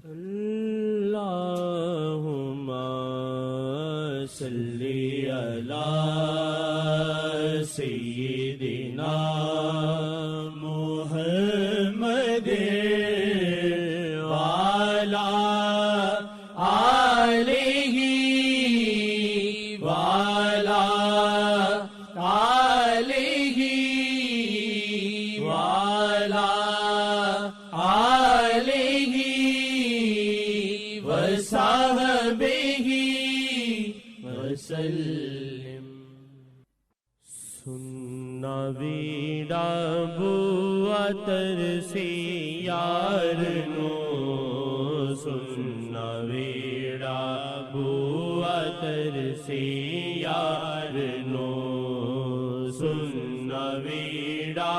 اللہم صلی علی سیدنا محمد وعلی آلہ وعلی آلہ وعلی آلہ وصحبہ وسلم. سننا ویڑا بوا ترسی یار نو، سننا ویڑا بوا ترسی یار نو، سننا ویڑا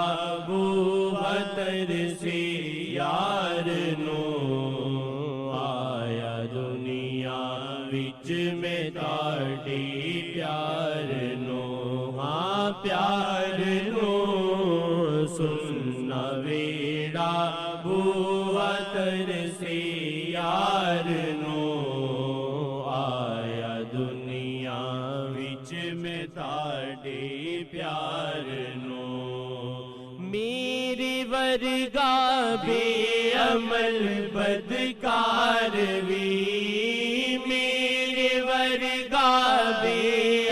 بوا ترسی یار نو. آیا دنیا وچ میں تاڑی پیار نو، ہاں پیار نو. سننا ویڑا بوا ترسی یار نو، آیا دنیا وچ میں تاڑے پیار نو. میرے ورگا بے عمل بدکار وی، میرے ورگا بے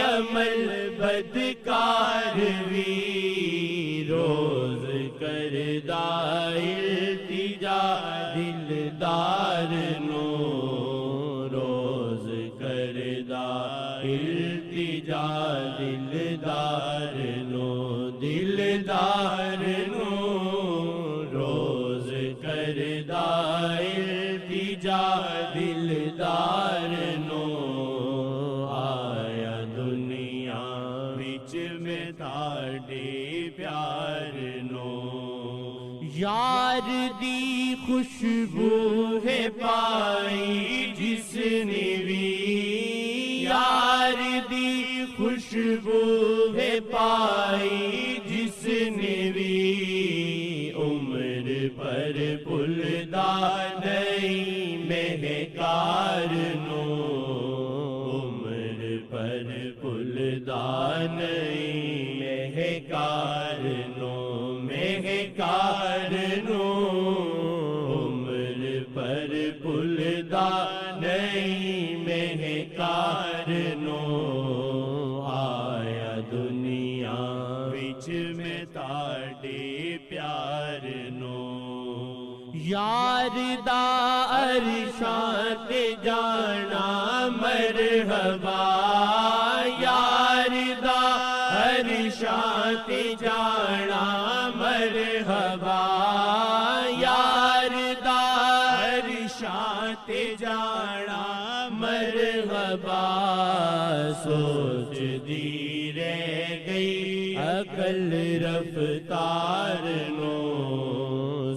عمل بدکار وی، روز کردا التجا دلدار نو، روز کردا التجا دلدار نو، دلدار نو، روز کردا التجا دلدار نو. آیا دنیا وچ میں تاڑے پیار نو. یار دی خوشبو ہے پائی جس نے بھی، یار دی خوشبو ہے پائی جس نے بھی، عمر پر بلدا نہیں مہکار نو، عمر پر بلدا نہیں مہکار نو، مہکار نو، عمر پر بلدا نہیں مہکار نو. آیا دنیا وچ میں تاڑے پیار نو. یار دا عرشاں تے جانا مرحبا، یار دا عرشاں تے جانا مرحبا، یار دا عرشاں تے جانا مرحبا. سوچ دی رہ گئی عقل رفتار نو،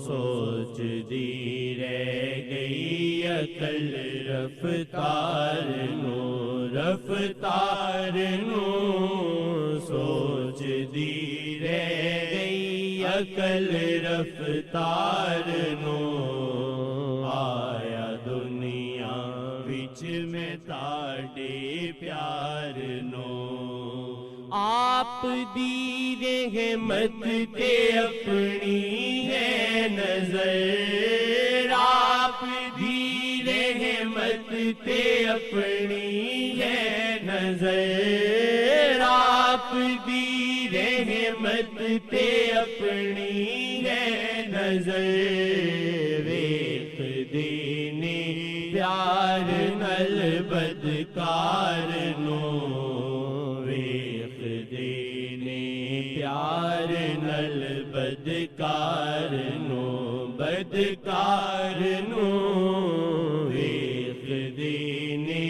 سوچ دی رہ گئی عقل رفتار نو، رفتار نو، سوچ دی رہ گئی عقل رفتار نو. آیا دنیا وچ میں تاڑے پیار نو. آپ دی رحمت تے اپنی ہے نظر، آپ دی رحمت تے اپنی ہے نظر، آپ دی رحمت تے اپنی ہے نظر. ویکھ دینے پیار نل بدکار نو، ویکھ دینے پیار نل بدکار نو، بدکار نو، ویکھ دینے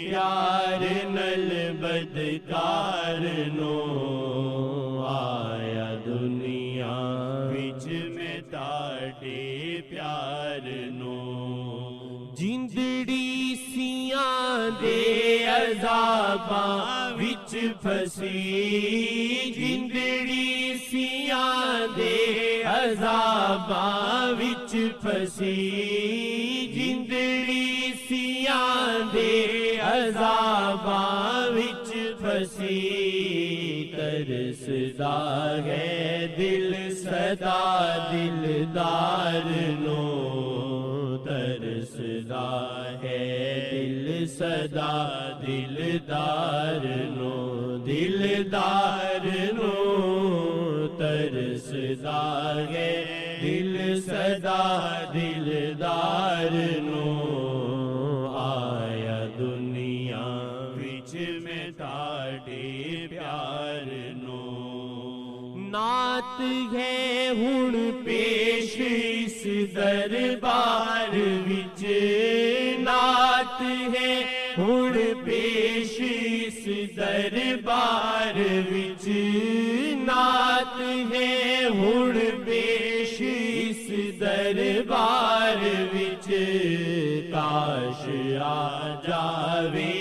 پیار نل بدکار نو. آیا دنیا وچ میں تاڑے پیار نو. جندڑی سیاں دے عذاباں وچ پھسی، جندڑی سیاں دے عذاباں وچ پھسی، جندڑی کفیاں دے عذاباں وچ پھسی ترسدا ہے دل صدا دلدار نو ترسدا ہے دل صدا دلدار نو دلدار نو ترسدا ہے دل صدا دلدار نو آیا دنیا وچ میں تاڑے پیار نو نعت ہے ہن پیش اس دربار وچ نعت ہے ہن پیش اس دربار وچ نعت ہے ہن پیش اس دربار وچ کاش آ جاوے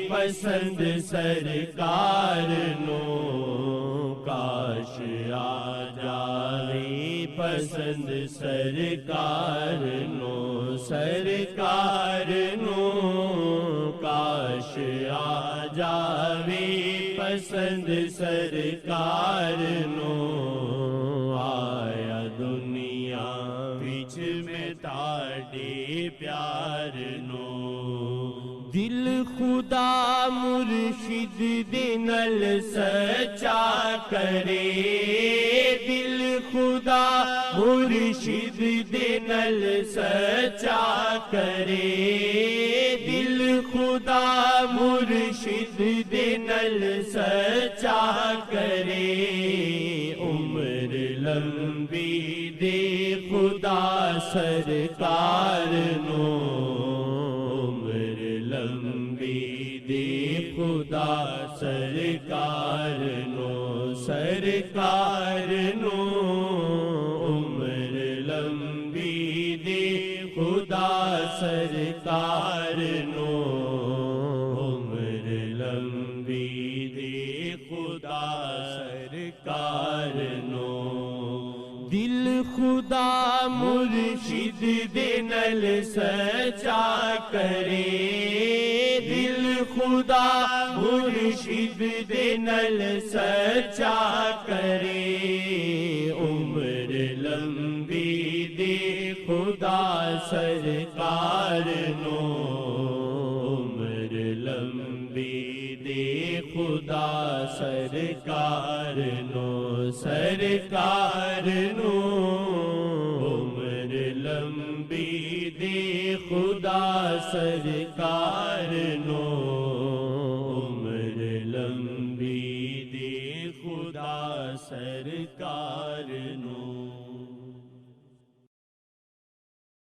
پسند سرکار نو کاش آ جاوے پسند سرکار نو سرکار نو کاش آ جاوے پسند سرکار نو آیا دنیا وچ میں تاڑے پیار نو دل خدا مرشد دے نال سچا کرے دل خدا مرشد دے نال سچا کرے دل خدا مرشد دے نال سچا کرے عمر لمبی دے خدا سرکار نو عمر لمبی دے خدا سرکار نو سرکار نو عمر لمبی دے خدا سرکار نو عمر لمبی دے خدا سرکار نو دل خدا مرشد دے نال سچا کرے دل خدا مرشد دے نال سچا کرے عمر لمبی دے خدا سرکار نو عمر لمبی دے خدا سرکار نو سرکار نو عمر لمبی دے خدا سرکار نو عمر لمبی دے خدا سرکار نو